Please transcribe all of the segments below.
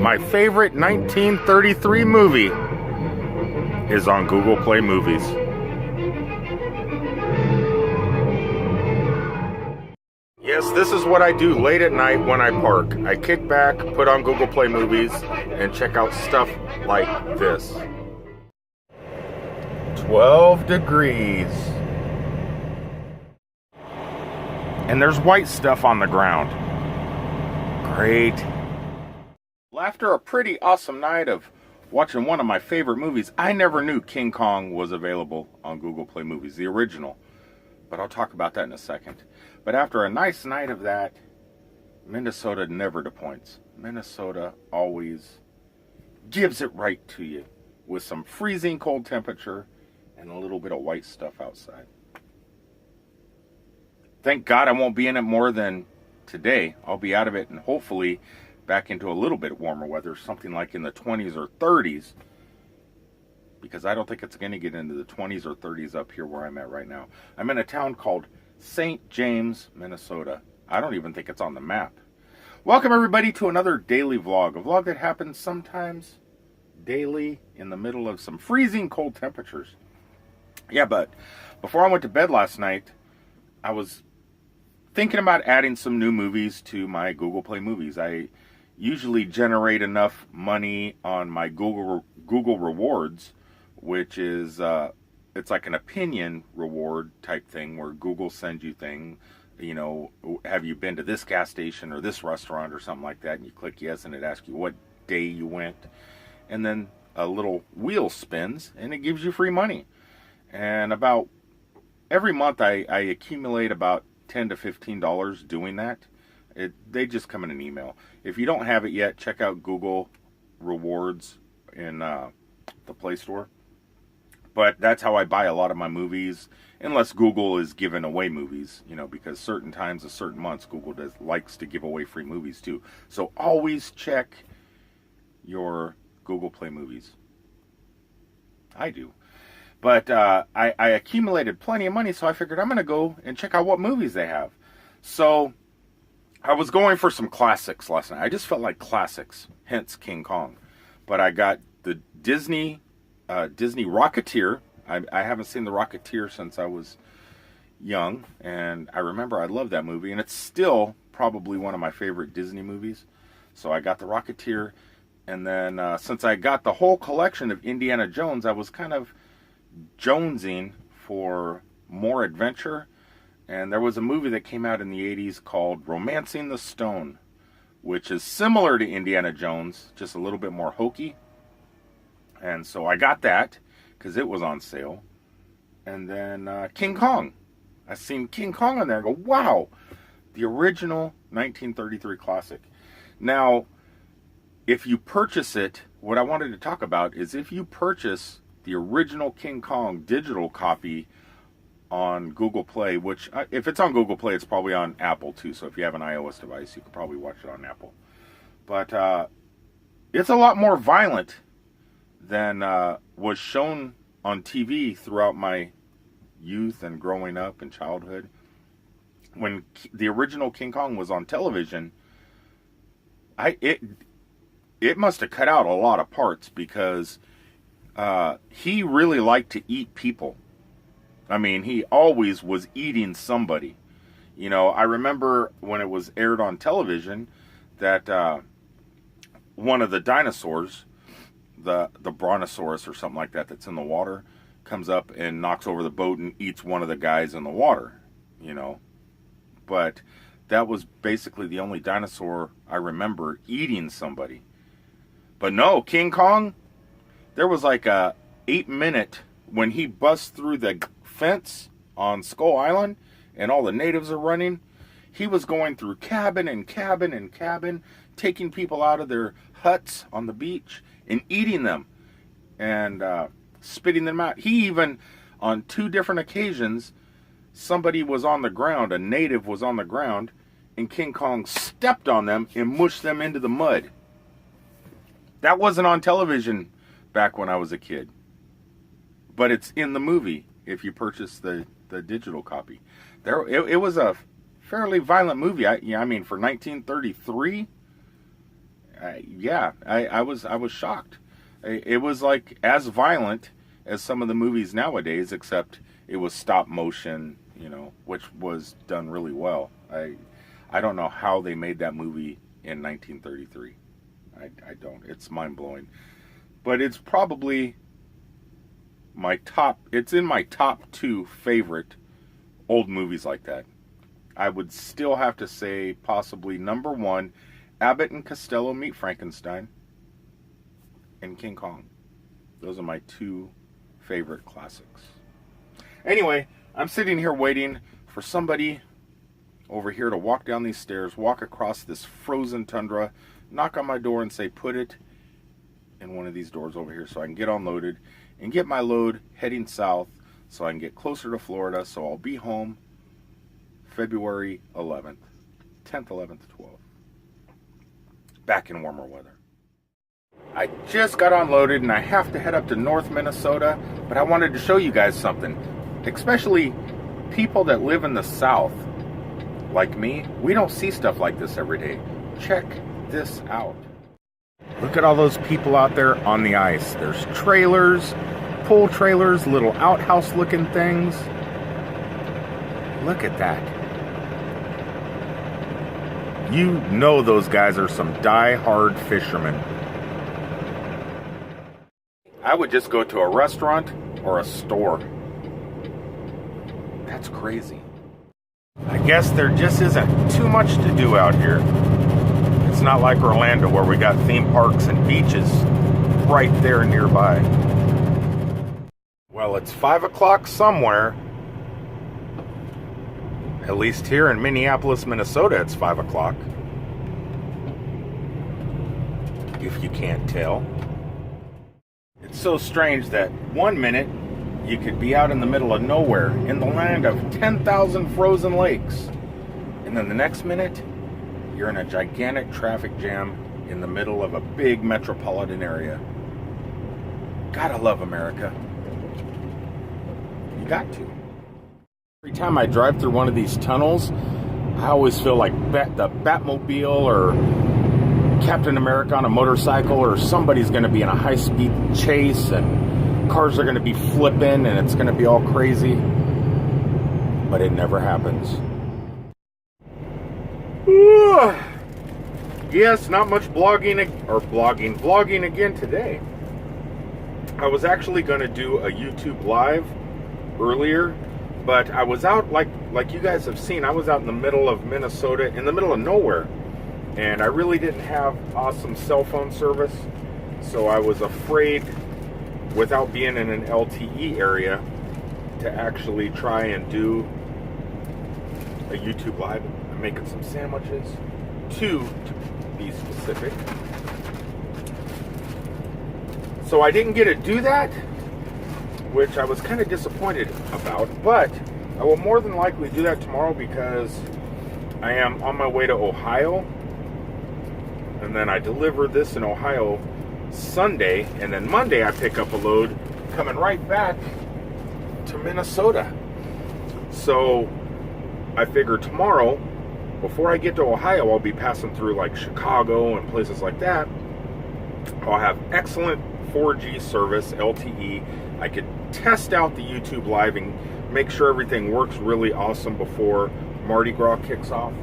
my favorite 1933 movie is on Google Play Movies. Yes, this is what I do late at night when I park. I kick back, put on Google Play Movies, and check out stuff like this. 12 degrees. And there's white stuff on the ground. Great. Well, after a pretty awesome night of watching one of my favorite movies, I never knew King Kong was available on Google Play Movies, the original. But I'll talk about that in a second. But after a nice night of that, Minnesota never disappoints. Minnesota always gives it right to you with some freezing cold temperature and a little bit of white stuff outside. Thank God I won't be in it more than today. I'll be out of it and hopefully back into a little bit warmer weather, something like in the 20s or 30s, because I don't think it's going to get into the 20s or 30s up here where I'm at right now. I'm in a town called St. James, Minnesota. I don't even think it's on the map. Welcome everybody to another daily vlog, a vlog that happens sometimes daily in the middle of some freezing cold temperatures. Yeah, but before I went to bed last night, I was thinking about adding some new movies to my Google Play Movies. I usually generate enough money on my Google Rewards, which is it's like an opinion reward type thing where Google sends you thing, you know, have you been to this gas station or this restaurant or something like that, and you click yes and it asks you what day you went, and then a little wheel spins and it gives you free money. And about every month I accumulate about $10 to $15 doing that. They just come in an email. If you don't have it yet, check out Google Rewards in the Play Store. But that's how I buy a lot of my movies, unless Google is giving away movies, you know, because certain times of certain months Google likes to give away free movies too. So always check your Google Play Movies. I do. But I accumulated plenty of money, so I figured I'm going to go and check out what movies they have. So I was going for some classics last night. I just felt like classics, hence King Kong. But I got the Disney Rocketeer. I haven't seen the Rocketeer since I was young, and I remember I loved that movie, and it's still probably one of my favorite Disney movies. So I got the Rocketeer, and then since I got the whole collection of Indiana Jones, I was kind of jonesing for more adventure, and there was a movie that came out in the 80s called Romancing the Stone, which is similar to Indiana Jones, just a little bit more hokey. And so I got that because it was on sale. And then King Kong. I seen King Kong on there. I go, wow, the original 1933 classic. Now, if you purchase it, what I wanted to talk about is if you purchase the original King Kong digital copy on Google Play, which if it's on Google Play, it's probably on Apple too. So if you have an iOS device, you can probably watch it on Apple. But it's a lot more violent than was shown on TV throughout my youth and growing up and childhood. When the original King Kong was on television, it must have cut out a lot of parts because he really liked to eat people. I mean, he always was eating somebody. You know, I remember when it was aired on television that one of the dinosaurs, the brontosaurus or something like that that's in the water, comes up and knocks over the boat and eats one of the guys in the water, you know. But that was basically the only dinosaur I remember eating somebody. But no, King Kong, there was like a 8-minute when he busts through the fence on Skull Island and all the natives are running. He was going through cabin and cabin and cabin, taking people out of their huts on the beach and eating them and spitting them out. He even, on 2 different occasions, somebody was on the ground, a native was on the ground, and King Kong stepped on them and mushed them into the mud. That wasn't on television back when I was a kid. But it's in the movie if you purchase the digital copy. It was a fairly violent movie. I mean, for 1933, I was shocked. It was like as violent as some of the movies nowadays, except it was stop motion, which was done really well. I don't know how they made that movie in 1933. I don't. It's mind blowing. But it's probably it's in my top 2 favorite old movies like that. I would still have to say possibly number 1, Abbott and Costello Meet Frankenstein, and King Kong. Those are my 2 favorite classics. Anyway, I'm sitting here waiting for somebody over here to walk down these stairs, walk across this frozen tundra, knock on my door and say, put it in one of these doors over here so I can get unloaded and get my load heading south so I can get closer to Florida, so I'll be home February 11th, 10th, 11th, 12th. Back in warmer weather. I just got unloaded and I have to head up to North Minnesota, but I wanted to show you guys something. Especially people that live in the South, like me, we don't see stuff like this every day. Check this out. Look at all those people out there on the ice. There's trailers, pull trailers, little outhouse looking things. Look at that. You know those guys are some die-hard fishermen. I would just go to a restaurant or a store. That's crazy. I guess there just isn't too much to do out here. It's not like Orlando where we got theme parks and beaches right there nearby. Well, it's 5 o'clock somewhere. At least here in Minneapolis, Minnesota, it's 5 o'clock. If you can't tell. It's so strange that 1 minute you could be out in the middle of nowhere in the land of 10,000 frozen lakes. And then the next minute, you're in a gigantic traffic jam in the middle of a big metropolitan area. Gotta love America. You got to. Every time I drive through one of these tunnels, I always feel like the Batmobile or Captain America on a motorcycle or somebody's going to be in a high-speed chase and cars are going to be flipping and it's going to be all crazy. But it never happens. Yes, not much vlogging again today. I was actually going to do a YouTube live earlier, but I was out, like you guys have seen, I was out in the middle of Minnesota, in the middle of nowhere, and I really didn't have awesome cell phone service, so I was afraid, without being in an LTE area, to actually try and do a YouTube live. I'm making some sandwiches, 2 to be specific. So I didn't get to do that, which I was kind of disappointed about, but I will more than likely do that tomorrow because I am on my way to Ohio, and then I deliver this in Ohio Sunday, and then Monday I pick up a load coming right back to Minnesota. So I figure tomorrow, before I get to Ohio, I'll be passing through like Chicago and places like that. I'll have excellent 4G service, LTE. I could test out the YouTube Live and make sure everything works really awesome before Mardi Gras kicks off.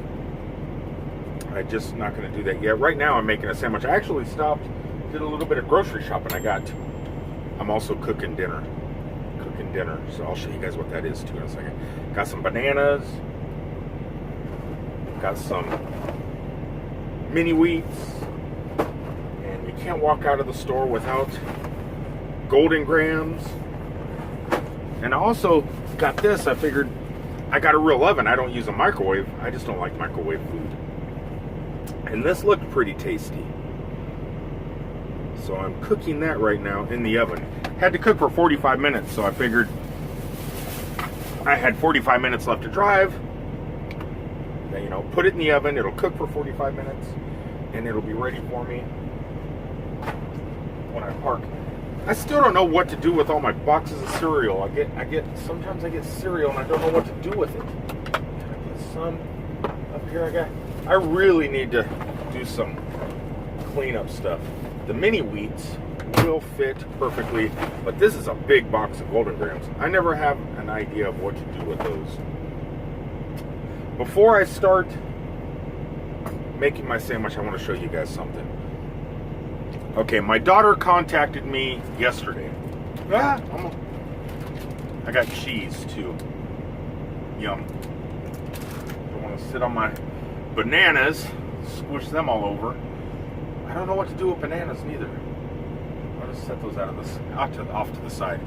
I'm just not going to do that yet. Right now I'm making a sandwich. I actually stopped, did a little bit of grocery shopping. I'm also cooking dinner. So I'll show you guys what that is too in a second. Got some bananas. Got some mini wheats. And you can't walk out of the store without Golden Grams. And I also got this. I figured I got a real oven. I don't use a microwave. I just don't like microwave food. And this looked pretty tasty. So I'm cooking that right now in the oven. Had to cook for 45 minutes, so I figured I had 45 minutes left to drive. Then, put it in the oven. It'll cook for 45 minutes, and it'll be ready for me when I park. I still don't know what to do with all my boxes of cereal. Sometimes I get cereal and I don't know what to do with it. Can I put some up here? I really need to do some cleanup stuff. The mini wheats will fit perfectly, but this is a big box of Golden Grams. I never have an idea of what to do with those. Before I start making my sandwich, I want to show you guys something. Okay, my daughter contacted me yesterday. I got cheese too. Yum. I want to sit on my bananas, squish them all over. I don't know what to do with bananas neither. I'll just set those off to the side.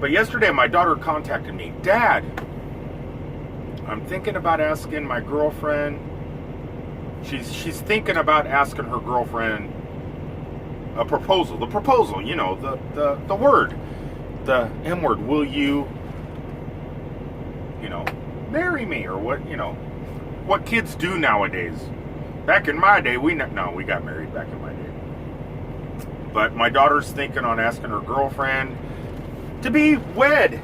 But yesterday my daughter contacted me. Dad, I'm thinking about asking my girlfriend. She's thinking about asking her girlfriend a proposal. The proposal, you know, the word. The M word. Will you, marry me, or what kids do nowadays. Back in my day, we got married back in my day. But my daughter's thinking on asking her girlfriend to be wed.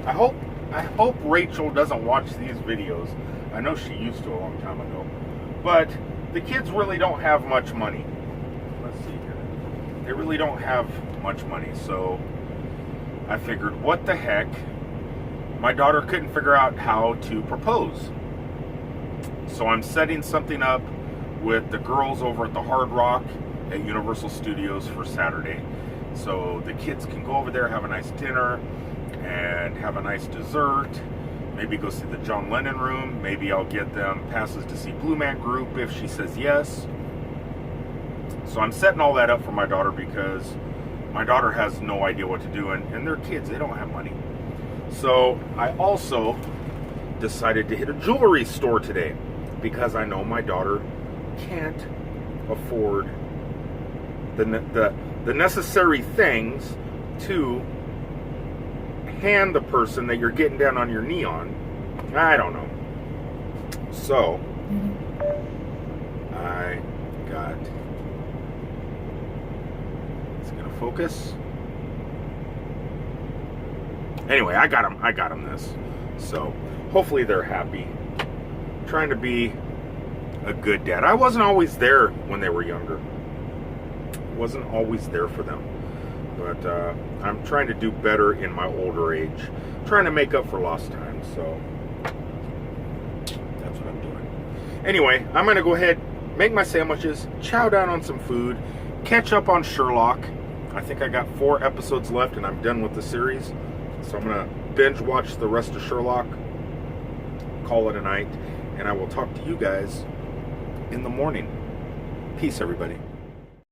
I hope Rachel doesn't watch these videos. I know she used to a long time ago. But the kids really don't have much money. Let's see here. They really don't have much money, so I figured, what the heck? My daughter couldn't figure out how to propose. So I'm setting something up with the girls over at the Hard Rock at Universal Studios for Saturday. So the kids can go over there, have a nice dinner, and have a nice dessert. Maybe go see the John Lennon room. Maybe I'll get them passes to see Blue Man Group if she says yes. So I'm setting all that up for my daughter because my daughter has no idea what to do, and they're kids, they don't have money. So I also decided to hit a jewelry store today because I know my daughter can't afford the necessary things to hand the person that you're getting down on your knee on. I don't know. So I got, it's gonna focus. Anyway, I got them this. So hopefully they're happy. I'm trying to be a good dad. I wasn't always there when they were younger. Wasn't always there for them. But I'm trying to do better in my older age. Trying to make up for lost time. So that's what I'm doing. Anyway, I'm going to go ahead, make my sandwiches, chow down on some food, catch up on Sherlock. I think I got 4 episodes left and I'm done with the series. So I'm going to binge watch the rest of Sherlock, call it a night, and I will talk to you guys in the morning. Peace, everybody.